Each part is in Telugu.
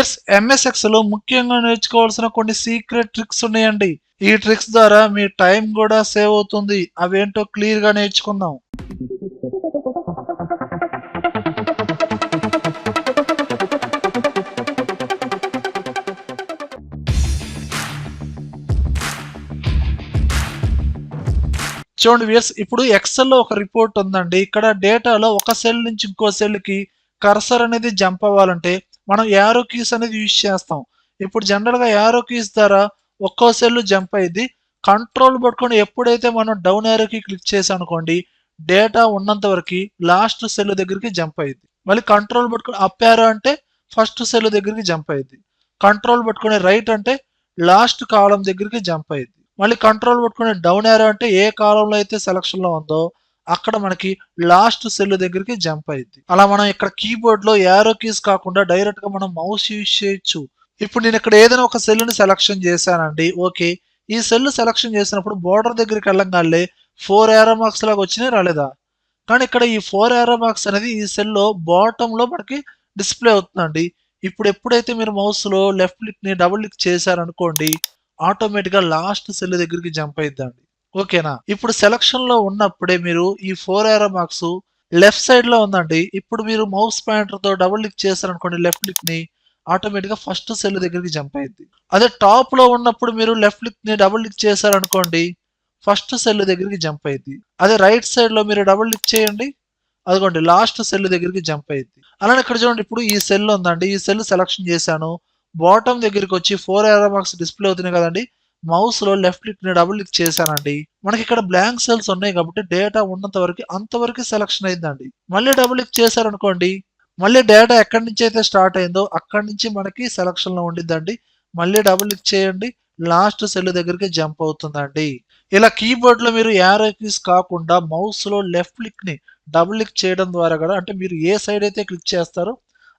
ఎస్ ఎంఎస్ ఎక్సెల్ ముఖ్యంగా నేర్చుకోవాల్సిన కొన్ని సీక్రెట్ ట్రిక్స్ ఉన్నాయండి. ఈ ట్రిక్స్ ద్వారా మీ టైం కూడా సేవ్ అవుతుంది. అవేంటో క్లియర్ గా నేర్చుకుందాం. చూడండి వ్యూయర్స్, ఇప్పుడు ఎక్సెల్ లో ఒక రిపోర్ట్ ఉందండి. ఇక్కడ డేటాలో ఒక సెల్ నుంచి ఇంకో సెల్ కి కర్సర్ అనేది జంప్ అవ్వాలంటే మనం యారో కీస్ అనేది యూజ్ చేస్తాం. ఇప్పుడు జనరల్ గా యారో కీస్ ద్వారా ఒక్కో సెల్ జంప్ అయ్యింది. కంట్రోల్ పట్టుకొని ఎప్పుడైతే మనం డౌన్ యారో కీ క్లిక్ చేసాం అనుకోండి, డేటా ఉన్నంత వరకు లాస్ట్ సెల్ దగ్గరికి జంప్ అయ్యింది. మళ్ళీ కంట్రోల్ పట్టుకొని అప్ యారో అంటే ఫస్ట్ సెల్ దగ్గరికి జంప్ అయ్యింది. కంట్రోల్ పట్టుకొని రైట్ అంటే లాస్ట్ కాలం దగ్గరికి జంప్ అయ్యింది. మళ్ళీ కంట్రోల్ పట్టుకుని డౌన్ యారో అంటే ఏ కాలంలో అయితే సెలక్షన్ లో ఉందో అక్కడ మనకి లాస్ట్ సెల్ దగ్గరికి జంప్ అయ్యింది. అలా మనం ఇక్కడ కీబోర్డ్ లో యారో కీస్ కాకుండా డైరెక్ట్ గా మనం మౌస్ యూజ్ చేయొచ్చు. ఇప్పుడు నేను ఇక్కడ ఏదైనా ఒక సెల్ ని సెలక్షన్ చేశానండి. ఓకే, ఈ సెల్ సెలక్షన్ చేసినప్పుడు బోర్డర్ దగ్గరికి వెళ్ళగానే 4 యారో మార్క్స్ లాగా వచ్చినాయి, రాలేదా? కానీ ఇక్కడ ఈ 4 యారో మార్క్స్ అనేది ఈ సెల్ లో బాటమ్ లో మనకి డిస్ప్లే అవుతుందండి. ఇప్పుడు ఎప్పుడైతే మీరు మౌస్ లో లెఫ్ట్ క్లిక్ ని డబుల్ క్లిక్ చేశారనుకోండి, ఆటోమేటిక్ గా లాస్ట్ సెల్ దగ్గరికి జంప్ అయిద్దండి. ఓకేనా? ఇప్పుడు సెలక్షన్ లో ఉన్నప్పుడే మీరు ఈ 4 యారో మార్క్స్ లెఫ్ట్ సైడ్ లో ఉందండి. ఇప్పుడు మీరు మౌస్ పాయింటర్ తో డబుల్ క్లిక్ చేశారనుకోండి లెఫ్ట్ క్లిక్ ని, ఆటోమేటిక్ గా ఫస్ట్ సెల్ దగ్గరికి జంప్ అయింది. అదే టాప్ లో ఉన్నప్పుడు మీరు లెఫ్ట్ క్లిక్ ని డబుల్ క్లిక్ చేశారనుకోండి, ఫస్ట్ సెల్ దగ్గరికి జంప్ అయింది. అదే రైట్ సైడ్ లో మీరు డబుల్ క్లిక్ చేయండి, అదిగోండి లాస్ట్ సెల్ దగ్గరికి జంప్ అయింది. అలానే ఇక్కడ చూడండి, ఇప్పుడు ఈ సెల్ ఉందండి. ఈ సెల్ సెలక్షన్ చేశాను. బాటమ్ దగ్గరికి వచ్చి 4 యారో మార్క్స్ డిస్ప్లే అవుతున్నాయి కదండి. మౌస్ లో లెఫ్ట్ క్లిక్ ని డబుల్ క్లిక్ చేశానండి. మనకి ఇక్కడ బ్లాంక్ సెల్స్ ఉన్నాయి కాబట్టి డేటా ఉన్నంత వరకు అంతవరకు సెలక్షన్ అయిందండి. మళ్ళీ డబుల్ క్లిక్ చేశారనుకోండి, మళ్ళీ డేటా ఎక్కడి నుంచి అయితే స్టార్ట్ అయిందో అక్కడి నుంచి మనకి సెలక్షన్ లో ఉండిద్దండి. మళ్ళీ డబుల్ క్లిక్ చేయండి, లాస్ట్ సెల్ దగ్గరికి జంప్ అవుతుందండి. ఇలా కీబోర్డ్ లో మీరు యారో కీస్ కాకుండా మౌస్ లో లెఫ్ట్ క్లిక్ ని డబుల్ క్లిక్ చేయడం ద్వారా కూడా, అంటే మీరు ఏ సైడ్ అయితే క్లిక్ చేస్తారో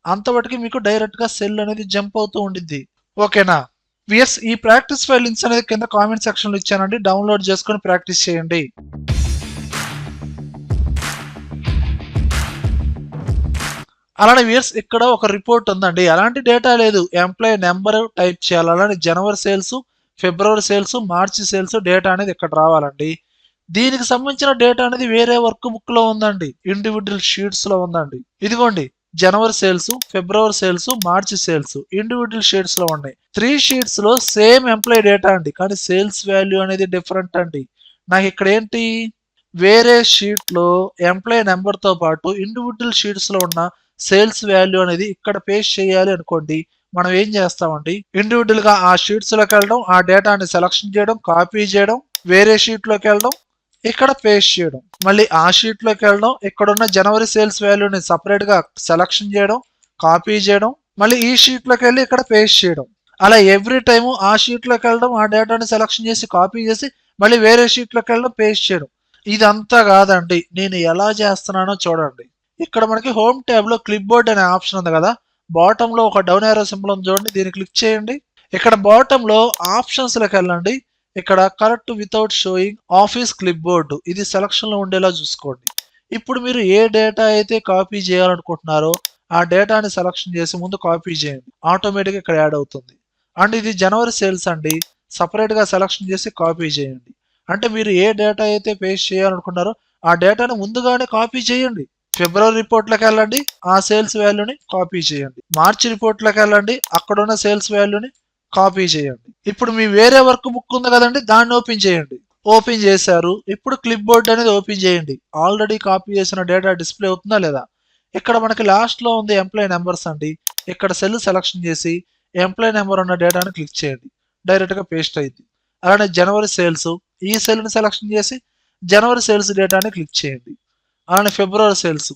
అంతవరకు మీకు డైరెక్ట్ గా సెల్ అనేది జంప్ అవుతూ ఉండిద్ది. ఓకేనా? వియర్స్, ఈ ప్రాక్టీస్ ఫైల్ లింక్స్ అనేది కింద కామెంట్ సెక్షన్ లో ఇచ్చానండి. డౌన్లోడ్ చేసుకొని ప్రాక్టీస్ చేయండి. అలానే వ్యూయర్స్, ఇక్కడ ఒక రిపోర్ట్ ఉందండి. అలాంటి డేటా లేదు. ఎంప్లాయీ నెంబర్ టైప్ చేయాలి. అలానే జనవరి సేల్స్, ఫిబ్రవరి సేల్స్, మార్చి సేల్స్ డేటా అనేది ఇక్కడ రావాలండి. దీనికి సంబంధించిన డేటా అనేది వేరే వర్క్ బుక్ లో ఉందండి, ఇండివిజువల్ షీట్స్ లో ఉందండి. ఇదిగోండి, జనవరి సేల్స్, ఫిబ్రవరి సేల్స్, మార్చి సేల్స్ ఇండివిజువల్ షీట్స్ లో ఉన్నాయి. 3 షీట్స్ లో సేమ్ ఎంప్లాయీ డేటా అండి, కానీ సేల్స్ వాల్యూ అనేది డిఫరెంట్ అండి. నాకు ఇక్కడ ఏంటి, వేరే షీట్ లో ఎంప్లాయీ నెంబర్ తో పాటు ఇండివిజువల్ షీట్స్ లో ఉన్న సేల్స్ వాల్యూ అనేది ఇక్కడ పేస్ట్ చేయాలి అనుకోండి. మనం ఏం చేస్తామండి, ఇండివిజువల్ గా ఆ షీట్స్ లోకి వెళ్ళడం, ఆ డేటాని సెలక్షన్ చేయడం, కాపీ చేయడం, వేరే షీట్ లోకి వెళ్ళడం, ఇక్కడ పేస్ట్ చేయడం, మళ్ళీ ఆ షీట్ లోకి వెళ్ళడం, ఇక్కడ ఉన్న జనవరి సేల్స్ వాల్యూని సపరేట్ గా సెలక్షన్ చేయడం, కాపీ చేయడం, మళ్ళీ ఈ షీట్ లోకి వెళ్ళి ఇక్కడ పేస్ట్ చేయడం. అలా ఎవ్రీ టైము ఆ షీట్ లోకి వెళ్ళడం, ఆ డేటాని సెలక్షన్ చేసి కాపీ చేసి మళ్ళీ వేరే షీట్ లోకి వెళ్ళడం, పేస్ట్ చేయడం. ఇదంతా కాదండి, నేను ఎలా చేస్తున్నానో చూడండి. ఇక్కడ మనకి హోమ్ ట్యాబ్ లో క్లిప్ బోర్డ్ అనే ఆప్షన్ ఉంది కదా, బాటమ్ లో ఒక డౌన్ యారో సింబల్ ఉంది చూడండి, దీన్ని క్లిక్ చేయండి. ఇక్కడ బాటమ్ లో ఆప్షన్స్ లోకి వెళ్ళండి. ఇక్కడ correct without showing office clipboard, ఇది సెలక్షన్ లో ఉండేలా చూసుకోండి. ఇప్పుడు మీరు ఏ డేటా అయితే కాపీ చేయాలనుకుంటున్నారో ఆ డేటాని సెలక్షన్ చేసి ముందు కాపీ చేయండి, ఆటోమేటిక్ ఇక్కడ యాడ్ అవుతుంది. అండ్ ఇది జనవరి సేల్స్ అండి, సపరేట్ గా సెలక్షన్ చేసి కాపీ చేయండి. అంటే మీరు ఏ డేటా అయితే పేస్ట్ చేయాలనుకున్నారో ఆ డేటాను ముందుగానే కాపీ చేయండి. ఫిబ్రవరి రిపోర్ట్ లోకి వెళ్ళండి, ఆ సేల్స్ వాల్యూని కాపీ చేయండి. మార్చి రిపోర్ట్ లోకి వెళ్ళండి, అక్కడ ఉన్న సేల్స్ వాల్యూని కాపీ చేయండి. ఇప్పుడు మీ వేరే వర్క్ బుక్ ఉంది కదండి, దాన్ని ఓపెన్ చేయండి. ఓపెన్ చేశారు, ఇప్పుడు క్లిప్ బోర్డ్ అనేది ఓపెన్ చేయండి. ఆల్రెడీ కాపీ చేసిన డేటా డిస్ప్లే అవుతుందా లేదా? ఇక్కడ మనకి లాస్ట్ లో ఉంది ఎంప్లాయీ నెంబర్స్ అండి. ఇక్కడ సెల్ సెలక్షన్ చేసి ఎంప్లాయీ నెంబర్ ఉన్న డేటాను క్లిక్ చేయండి, డైరెక్ట్ గా పేస్ట్ అయింది. అలానే జనవరి సేల్స్, ఈ సెల్ ని సెలక్షన్ చేసి జనవరి సేల్స్ డేటాని క్లిక్ చేయండి. అలానే ఫిబ్రవరి సేల్స్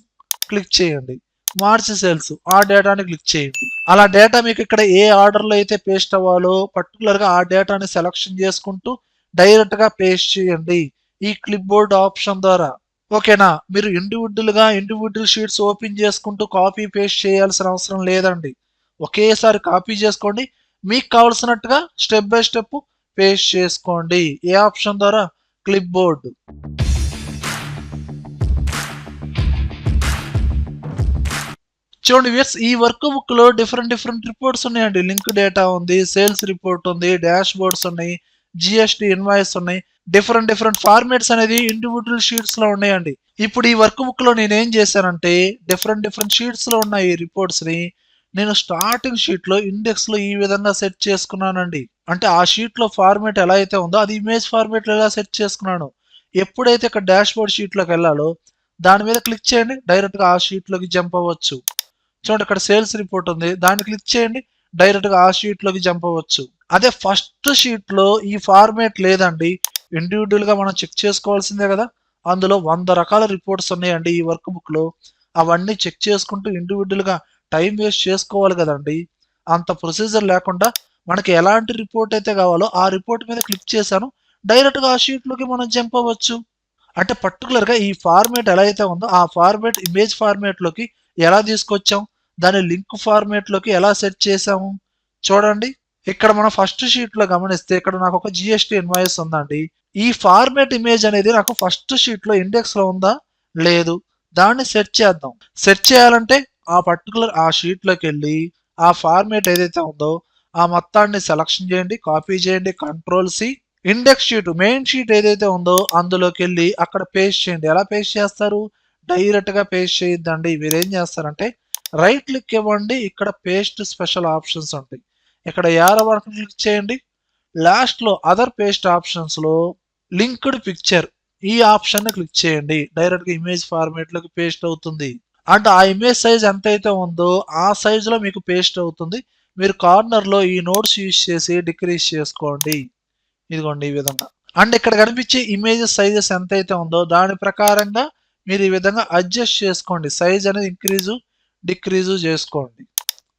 క్లిక్ చేయండి, మార్చి సేల్స్ ఆ డేటాని క్లిక్ చేయండి. అలా డేటా మీకు ఇక్కడ ఏ ఆర్డర్ లో అయితే పేస్ట్ అవ్వాలో పర్టికులర్ గా ఆ డేటాని సెలక్షన్ చేసుకుంటూ డైరెక్ట్ గా పేస్ట్ చేయండి ఈ క్లిప్ బోర్డ్ ఆప్షన్ ద్వారా. ఓకేనా? మీరు ఇండివిజువల్ షీట్స్ ఓపెన్ చేసుకుంటూ కాపీ పేస్ట్ చేయాల్సిన అవసరం లేదండి. ఒకేసారి కాపీ చేసుకోండి, మీకు కావలసినట్టుగా స్టెప్ బై స్టెప్ పేస్ట్ చేసుకోండి. ఏ ఆప్షన్ ద్వారా? Clip board. చూడండి వ్యూయర్స్, ఈ వర్క్ బుక్ లో డిఫరెంట్ రిపోర్ట్స్ ఉన్నాయండి. లింక్ డేటా ఉంది, సేల్స్ రిపోర్ట్ ఉంది, డాష్ బోర్డ్స్ ఉన్నాయి, జిఎస్టి ఇన్వాయిస్ ఉన్నాయి. డిఫరెంట్ ఫార్మాట్స్ అనేది ఇండివిజువల్ షీట్స్ లో ఉన్నాయండి. ఇప్పుడు ఈ వర్క్ బుక్ లో నేను ఏం చేశానంటే డిఫరెంట్ షీట్స్ లో ఉన్న ఈ రిపోర్ట్స్ ని నేను స్టార్టింగ్ షీట్ లో ఇండెక్స్ లో ఈ విధంగా సెట్ చేసుకున్నానండి. అంటే ఆ షీట్ లో ఫార్మాట్ ఎలా అయితే ఉందో అది ఇమేజ్ ఫార్మాట్ లో ఎలా సెట్ చేసుకున్నాను. ఎప్పుడైతే ఇక్కడ డాష్ బోర్డ్ షీట్ లోకి వెళ్ళాలో దాని మీద క్లిక్ చేయండి, డైరెక్ట్ గా ఆ షీట్ లోకి జంప్ అవ్వచ్చు. చూడండి, ఇక్కడ సేల్స్ రిపోర్ట్ ఉంది, దాన్ని క్లిక్ చేయండి, డైరెక్ట్ గా ఆ షీట్ లోకి జంప్ అవ్వచ్చు. అదే ఫస్ట్ షీట్ లో ఈ ఫార్మేట్ లేదండి, ఇండివిజువల్ గా మనం చెక్ చేసుకోవాల్సిందే కదా. అందులో 100 రకాల రిపోర్ట్స్ ఉన్నాయండి ఈ వర్క్ బుక్ లో. అవన్నీ చెక్ చేసుకుంటూ ఇండివిజువల్ గా టైం వేస్ట్ చేసుకోవాలి కదండి. అంత ప్రొసీజర్ లేకుండా మనకి ఎలాంటి రిపోర్ట్ అయితే కావాలో ఆ రిపోర్ట్ మీద క్లిక్ చేశాను, డైరెక్ట్ గా ఆ షీట్ లోకి మనం జంప్ అవ్వచ్చు. అంటే పర్టికులర్ గా ఈ ఫార్మేట్ ఎలా అయితే ఉందో ఆ ఫార్మేట్ ఇమేజ్ ఫార్మేట్ లోకి ఎలా తీసుకొచ్చాం, దాని లింక్ ఫార్మేట్ లోకి ఎలా సెట్ చేసాము. చూడండి, ఇక్కడ మనం ఫస్ట్ షీట్ లో గమనిస్తే ఇక్కడ నాకు ఒక జిఎస్టి ఇన్వాయిస్ ఉందండి. ఈ ఫార్మేట్ ఇమేజ్ అనేది నాకు ఫస్ట్ షీట్ లో ఇండెక్స్ లో ఉందా, లేదు. దాన్ని సెట్ చేద్దాం. సెట్ చేయాలంటే ఆ పర్టికులర్ ఆ షీట్ లోకి వెళ్ళి ఆ ఫార్మేట్ ఏదైతే ఉందో ఆ మొత్తాన్ని సెలక్షన్ చేయండి, కాపీ చేయండి, control C. Index sheet main sheet ఏదైతే ఉందో అందులోకి వెళ్ళి అక్కడ పేస్ట్ చేయండి. ఎలా పేస్ట్ చేస్తారు, డైరెక్ట్ గా పేస్ట్ చేయొద్దండి. మీరు ఏం చేస్తారంటే రైట్ క్లిక్ ఇవ్వండి, ఇక్కడ పేస్ట్ స్పెషల్ ఆప్షన్స్ ఉంటాయి, ఇక్కడ యారో వరకు క్లిక్ చేయండి. లాస్ట్ లో అదర్ పేస్ట్ ఆప్షన్స్ లో లింక్డ్ పిక్చర్ ఈ ఆప్షన్ ని క్లిక్ చేయండి, డైరెక్ట్ గా ఇమేజ్ ఫార్మేట్ లోకి పేస్ట్ అవుతుంది. అంటే ఆ ఇమేజ్ సైజ్ ఎంత అయితే ఉందో ఆ సైజ్ లో మీకు పేస్ట్ అవుతుంది. మీరు కార్నర్ లో ఈ నోట్స్ యూజ్ చేసి డిక్రీజ్ చేసుకోండి. ఇదిగోండి ఈ విధంగా. అండ్ ఇక్కడ కనిపించే ఇమేజెస్ సైజెస్ ఎంత అయితే ఉందో దాని ప్రకారంగా మీరు ఈ విధంగా అడ్జస్ట్ చేసుకోండి. సైజ్ అనేది ఇంక్రీజు డిక్రీజు చేసుకోండి.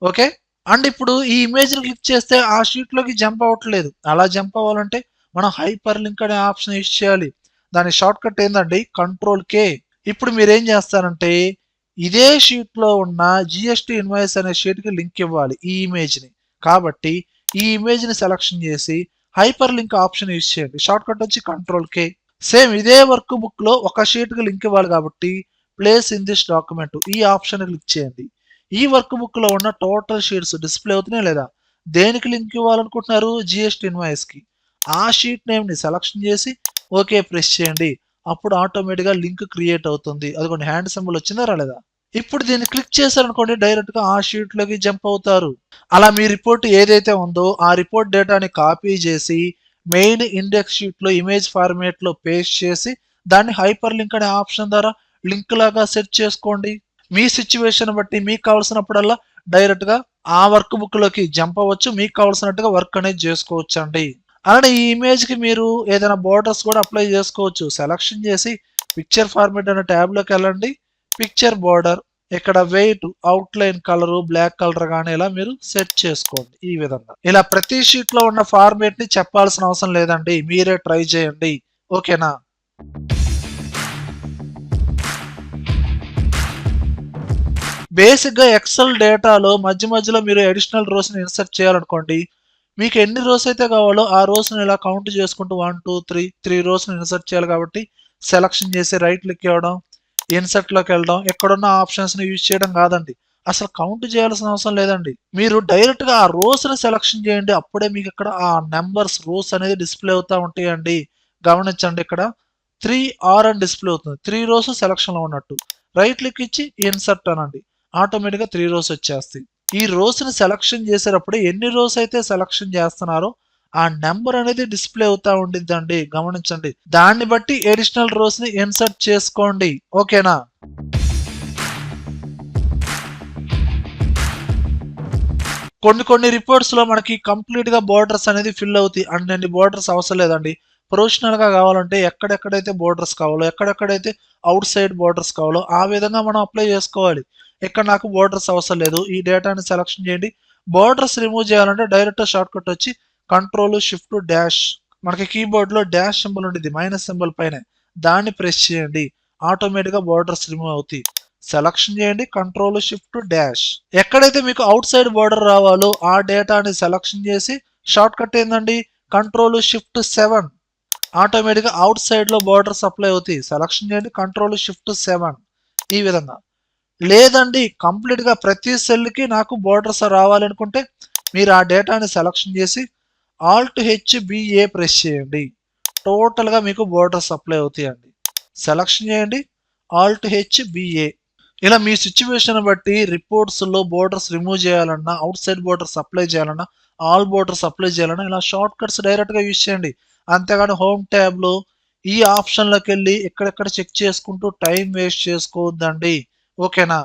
ఓకే. అండ్ ఇప్పుడు ఈ ఇమేజ్ ని క్లిక్ చేస్తే ఆ షీట్ లోకి జంప్ అవ్వట్లేదు. అలా జంప్ అవ్వాలంటే మనం హైపర్ లింక్ అనే ఆప్షన్ యూజ్ చేయాలి. దాని షార్ట్ కట్ ఏందండి, Ctrl+K. ఇప్పుడు మీరు ఏం చేస్తారంటే ఇదే షీట్ లో ఉన్న జిఎస్టి ఇన్వాయిస్ అనే షీట్ కి లింక్ ఇవ్వాలి ఈ ఇమేజ్ ని. కాబట్టి ఈ ఇమేజ్ ని సెలక్షన్ చేసి హైపర్ లింక్ ఆప్షన్ యూజ్ చేయండి. షార్ట్ కట్ వచ్చి Ctrl+K. సేమ్ ఇదే వర్క్ బుక్ లో ఒక షీట్ కి లింక్ ఇవ్వాలి కాబట్టి ప్లేస్ ఇన్ దిస్ డాక్యుమెంట్ ఈ ఆప్షన్ క్లిక్ చేయండి. ఈ వర్క్ బుక్ లో ఉన్న టోటల్ షీట్స్ డిస్ప్లే అవుతున్నాయి లేదా. దేనికి లింక్ ఇవ్వాలనుకుంటున్నారు, జిఎస్టి ఇన్వాయిస్ కి. ఆ షీట్ నేమ్ ని సెలక్షన్ చేసి ఓకే ప్రెస్ చేయండి. అప్పుడు ఆటోమేటిక్ గా లింక్ క్రియేట్ అవుతుంది. అదిగోండి హ్యాండ్ సింబల్ వచ్చిందా రాలేదా. ఇప్పుడు దీన్ని క్లిక్ చేశారనుకోండి డైరెక్ట్ గా ఆ షీట్ లోకి జంప్ అవుతారు. అలా మీ రిపోర్ట్ ఏదైతే ఉందో ఆ రిపోర్ట్ డేటాని కాపీ చేసి మెయిన్ ఇండెక్స్ షీట్ లో ఇమేజ్ ఫార్మేట్ లో పేస్ట్ చేసి దాన్ని హైపర్ లింక్ అనే ఆప్షన్ ద్వారా లింక్ లాగా సెట్ చేసుకోండి. మీ సిచ్యువేషన్ బట్టి మీకు కావాల్సినప్పుడల్లా డైరెక్ట్ గా ఆ వర్క్ బుక్ లోకి జంప్ అవ్వచ్చు, మీకు కావాల్సినట్టుగా వర్క్ అనేది చేసుకోవచ్చు అండి. అలానే ఈ ఇమేజ్ కి మీరు ఏదైనా బోర్డర్స్ కూడా అప్లై చేసుకోవచ్చు. సెలక్షన్ చేసి పిక్చర్ ఫార్మేట్ అనే ట్యాబ్ లోకి వెళ్ళండి, పిక్చర్ బోర్డర్, ఇక్కడ weight, outline colour black colour గానీ ఇలా మీరు సెట్ చేసుకోండి. ఈ విధంగా ఇలా ప్రతి షీట్ లో ఉన్న ఫార్మేట్ ని చెప్పాల్సిన అవసరం లేదండి, మీరే ట్రై చేయండి. ఓకేనా. బేసిక్ గా ఎక్సెల్ డేటాలో మధ్యలో మీరు అడిషనల్ రోస్ ని ఇన్సర్ట్ చేయాలనుకోండి, మీకు ఎన్ని రోస్ అయితే కావాలో ఆ రోస్ ని ఇలా కౌంట్ చేసుకుంటూ 1 2 3 రోస్ ని ఇన్సర్ట్ చేయాలి. కాబట్టి సెలక్షన్ చేసి రైట్ క్లిక్ ఇవ్వడం, ఇన్సర్ట్ లోకి వెళ్ళడం, ఎక్కడున్న ఆప్షన్స్ ని యూజ్ చేయడం కాదండి. అసలు కౌంట్ చేయాల్సిన అవసరం లేదండి. మీరు డైరెక్ట్ గా ఆ రోస్ ని సెలక్షన్ చేయండి, అప్పుడే మీకు ఇక్కడ ఆ నెంబర్స్ రోస్ అనేది డిస్ప్లే అవుతా ఉంటాయండి. గమనించండి, ఇక్కడ 3R అని డిస్ప్లే అవుతుంది, 3 రోస్ సెలక్షన్ లో ఉన్నట్టు. రైట్ క్లిక్ ఇచ్చి ఇన్సర్ట్ అనండి, ఆటోమేటిక్ గా 3 రోస్ వచ్చేస్తాయి. ఈ రోస్ ని సెలక్షన్ చేసేటప్పుడు ఎన్ని రోస్ అయితే సెలక్షన్ చేస్తున్నారో ఆ నెంబర్ అనేది డిస్ప్లే అవుతా ఉండిద్దండి. గమనించండి, దాన్ని బట్టి అడిషనల్ రోస్ ని ఇన్సర్ట్ చేసుకోండి. ఓకేనా. కొన్ని రిపోర్ట్స్ లో మనకి కంప్లీట్ గా బోర్డర్స్ అనేది ఫిల్ అవుతాయి. అన్ని బోర్డర్స్ అవసరం లేదండి. ప్రొఫెషనల్ గా కావాలంటే ఎక్కడెక్కడైతే బోర్డర్స్ కావాలో, ఎక్కడెక్కడైతే అవుట్ సైడ్ బోర్డర్స్ కావాలో ఆ విధంగా మనం అప్లై చేసుకోవాలి. ఇక్కడ నాకు బోర్డర్స్ అవసరం లేదు, ఈ డేటాని సెలక్షన్ చేయండి. బోర్డర్స్ రిమూవ్ చేయాలంటే డైరెక్ట్ షార్ట్ కట్ వచ్చి Ctrl+Shift+Dash. మనకి కీబోర్డ్ లో డాష్ సింబల్ ఉంటుంది మైనస్ సింబల్ పైన, దాన్ని ప్రెస్ చేయండి. ఆటోమేటిక్ గా బోర్డర్స్ రిమూవ్ అవుతాయి. సెలక్షన్ చేయండి Ctrl+Shift+Dash. ఎక్కడైతే మీకు అవుట్ సైడ్ బోర్డర్ రావాలో ఆ డేటాని సెలక్షన్ చేసి షార్ట్ కట్ ఏందండి Ctrl+Shift+7. ఆటోమేటిక్ గా అవుట్ సైడ్ లో బోర్డర్స్ అప్లై అవుతాయి. సెలక్షన్ చేయండి Ctrl+Shift+7. ఈ విధంగా లేదండి కంప్లీట్ గా ప్రతి సెల్ కి నాకు బోర్డర్స్ రావాలనుకుంటే మీరు ఆ డేటాని సెలక్షన్ చేసి ఆల్ట్ హెచ్బిఏ ప్రెస్ చేయండి. టోటల్ గా మీకు బోర్డర్స్ అప్లై అవుతాయండి. సెలక్షన్ చేయండి ఆల్ట్ హెచ్బిఏ. ఇలా మీ సిచ్యువేషన్ బట్టి రిపోర్ట్స్ లో బోర్డర్స్ రిమూవ్ చేయాలన్నా, అవుట్ సైడ్ బోర్డర్స్ అప్లై చేయాలన్నా, ఆల్ బోర్డర్స్ అప్లై చేయాలన్నా ఇలా షార్ట్ కట్స్ డైరెక్ట్ గా యూజ్ చేయండి. అంతేగాని హోమ్ ట్యాబ్ లో ఈ ఆప్షన్లోకి వెళ్ళి ఎక్కడెక్కడ చెక్ చేసుకుంటూ టైం వేస్ట్ చేసుకోవద్దండి. ఓకేనా?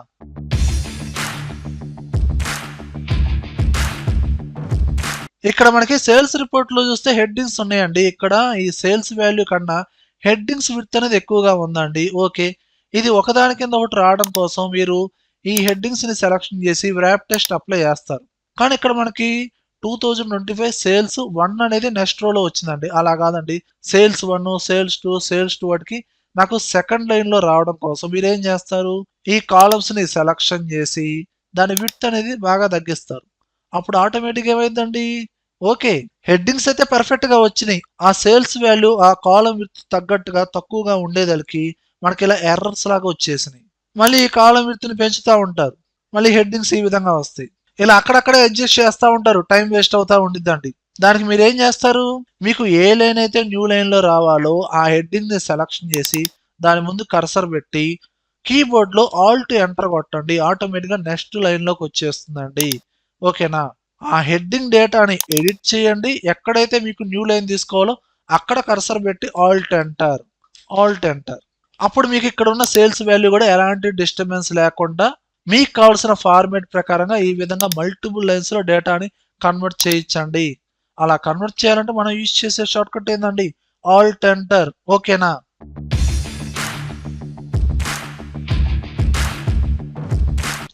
ఇక్కడ మనకి సేల్స్ రిపోర్ట్ లో చూస్తే హెడ్డింగ్స్ ఉన్నాయండి. ఇక్కడ ఈ సేల్స్ వాల్యూ కన్నా హెడ్డింగ్స్ విడ్త్ అనేది ఎక్కువగా ఉందండి. ఓకే, ఇది ఒకదాని కింద ఒకటి రావడం కోసం మీరు ఈ హెడ్డింగ్స్ ని సెలక్షన్ చేసి వ్రాప్ టెస్ట్ అప్లై చేస్తారు. కానీ ఇక్కడ మనకి 2025 సేల్స్ 1 అనేది నెక్స్ట్ రోలో వచ్చిందండి. అలా కాదండి, సేల్స్ 1, సేల్స్ 2, సేల్స్ 2 వాటికి నాకు సెకండ్ లైన్ లో రావడం కోసం మీరు ఏం చేస్తారు, ఈ కాలమ్స్ ని సెలక్షన్ చేసి దాని విడ్త్ అనేది బాగా తగ్గిస్తారు. అప్పుడు ఆటోమేటిక్ ఏమైందండి, ఓకే, హెడ్డింగ్స్ అయితే పర్ఫెక్ట్ గా వచ్చినాయి. ఆ సేల్స్ వాల్యూ ఆ కాలం విడ్త్ తగ్గట్టుగా తక్కువగా ఉండేదలికి మనకి ఇలా ఎర్రర్స్ లాగా వచ్చేసినాయి. మళ్ళీ ఈ కాలం విడ్త్ ని పెంచుతూ ఉంటారు, మళ్ళీ హెడ్డింగ్స్ ఈ విధంగా వస్తాయి. ఇలా అక్కడక్కడే అడ్జస్ట్ చేస్తూ ఉంటారు, టైం వేస్ట్ అవుతా ఉండిద్దండి. దానికి మీరు ఏం చేస్తారు, మీకు ఏ లైన్ అయితే న్యూ లైన్ లో రావాలో ఆ హెడ్డింగ్ ని సెలక్షన్ చేసి దాని ముందు కర్సర్ పెట్టి కీబోర్డ్ లో ఆల్ట్ ఎంటర్ కొట్టండి. ఆటోమేటిక్ గా నెక్స్ట్ లైన్ లోకి వచ్చేస్తుందండి. ఓకేనా? ఆ హెడ్డింగ్ డేటాని ఎడిట్ చేయండి. ఎక్కడైతే మీకు న్యూ లైన్ తీసుకోవాలో అక్కడ కర్సర్ పెట్టి ఆల్ట్ ఎంటర్, ఆల్ట్ ఎంటర్. అప్పుడు మీకు ఇక్కడ ఉన్న సేల్స్ వాల్యూ కూడా ఎలాంటి డిస్టర్బెన్స్ లేకుండా మీకు కావాల్సిన ఫార్మేట్ ప్రకారంగా ఈ విధంగా మల్టిపుల్ లైన్స్ లో డేటాని కన్వర్ట్ చేయించండి. అలా కన్వర్ట్ చేయాలంటే మనం యూజ్ చేసే షార్ట్ కట్ ఏందండి, ఆల్ట్ ఎంటర్. ఓకేనా?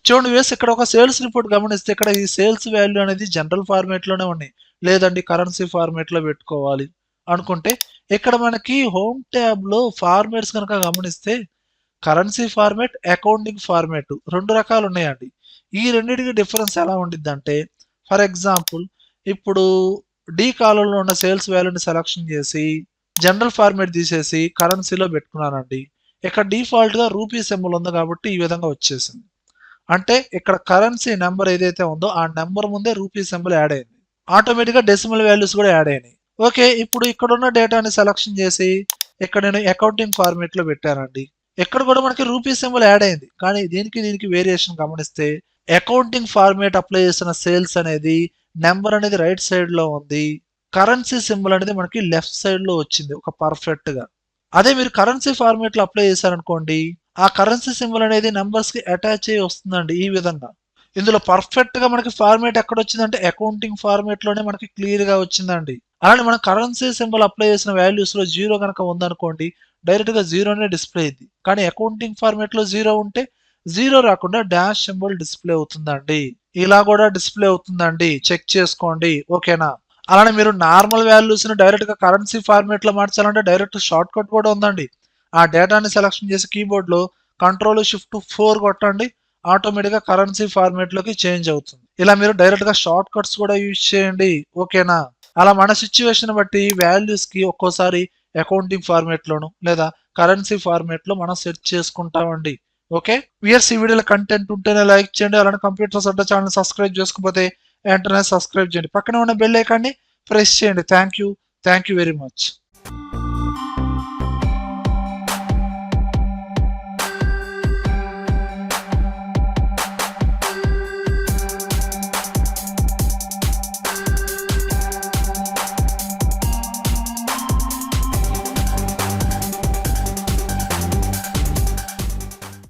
చూడండి వేసి ఇక్కడ ఒక సేల్స్ రిపోర్ట్ గమనిస్తే ఇక్కడ ఈ సేల్స్ వాల్యూ అనేది జనరల్ ఫార్మేట్ లోనే ఉన్నాయి. లేదండి కరెన్సీ ఫార్మేట్ లో పెట్టుకోవాలి అనుకుంటే ఇక్కడ మనకి హోమ్ ట్యాబ్ లో ఫార్మేట్స్ కనుక గమనిస్తే కరెన్సీ ఫార్మేట్, అకౌంటింగ్ ఫార్మేట్ 2 రకాలు ఉన్నాయండి. ఈ రెండింటికి డిఫరెన్స్ ఎలా ఉండిద్దంటే, ఫర్ ఎగ్జాంపుల్ ఇప్పుడు డి కాలంలో ఉన్న సేల్స్ వాల్యూని సెలక్షన్ చేసి జనరల్ ఫార్మేట్ తీసేసి కరెన్సీలో పెట్టుకున్నానండి. ఇక్కడ డిఫాల్ట్ గా రూపీ సింబల్ ఉంది కాబట్టి ఈ విధంగా వచ్చేసింది. అంటే ఇక్కడ కరెన్సీ నెంబర్ ఏదైతే ఉందో ఆ నెంబర్ ముందే రూపీ సింబల్ యాడ్ అయింది. ఆటోమేటిక్గా డెసిమల్ వాల్యూస్ కూడా యాడ్ అయినాయి. ఓకే, ఇప్పుడు ఇక్కడ ఉన్న డేటాని సెలక్షన్ చేసి ఇక్కడ నేను అకౌంటింగ్ ఫార్మేట్ లో పెట్టానండి. ఇక్కడ కూడా మనకి రూపీ సింబల్ యాడ్ అయింది. కానీ దీనికి వేరియేషన్ గమనిస్తే అకౌంటింగ్ ఫార్మేట్ అప్లై చేసిన సేల్స్ అనేది నెంబర్ అనేది రైట్ సైడ్ లో ఉంది. కరెన్సీ సింబల్ అనేది మనకి లెఫ్ట్ సైడ్ లో వచ్చింది ఒక పర్ఫెక్ట్ గా. అదే మీరు కరెన్సీ ఫార్మేట్ లో అప్లై చేశారనుకోండి, ఆ కరెన్సీ సింబల్ అనేది నెంబర్స్ కి అటాచ్ అయ్యి వస్తుందండి ఈ విధంగా. ఇందులో పర్ఫెక్ట్ గా మనకి ఫార్మేట్ ఎక్కడ వచ్చిందంటే అకౌంటింగ్ ఫార్మేట్ లోనే మనకి క్లియర్ గా వచ్చిందండి. అలానే మనం కరెన్సీ సింబల్ అప్లై చేసిన వాల్యూస్ లో జీరో కనుక ఉందనుకోండి, డైరెక్ట్ గా జీరోనే డిస్ప్లే అయింది. కానీ అకౌంటింగ్ ఫార్మేట్ లో జీరో ఉంటే జీరో రాకుండా డాష్ సింబల్ డిస్ప్లే అవుతుందండి. ఇలా కూడా డిస్ప్లే అవుతుందండి, చెక్ చేసుకోండి. ఓకేనా? అలానే మీరు నార్మల్ వాల్యూస్ ని డైరెక్ట్ గా కరెన్సీ ఫార్మేట్ లో మార్చాలంటే డైరెక్ట్ షార్ట్ కట్ కూడా ఉందండి. ఆ డేటాని సెలక్షన్ చేసి కీబోర్డ్ లో Ctrl+Shift+4 కొట్టండి. ఆటోమేటిక్ గా కరెన్సీ ఫార్మేట్ లోకి చేంజ్ అవుతుంది. ఇలా మీరు డైరెక్ట్ గా షార్ట్ కట్స్ కూడా యూజ్ చేయండి. ఓకేనా? అలా మన సిచ్యువేషన్ బట్టి వాల్యూస్ కి ఒక్కోసారి అకౌంటింగ్ ఫార్మేట్ లోను లేదా కరెన్సీ ఫార్మేట్ లో మనం సెట్ చేసుకుంటామండి. ఓకే వియర్స్, ఈ వీడియోలో కంటెంట్ ఉంటేనే లైక్ చేయండి. అలానే కంప్యూటర్స్ అడ్డా ఛానల్ సబ్స్క్రైబ్ చేసుకోకపోతే వెంటనే సబ్స్క్రైబ్ చేయండి. పక్కనే ఉన్న బెల్ ఐకాన్ని ప్రెస్ చేయండి. Thank you very much.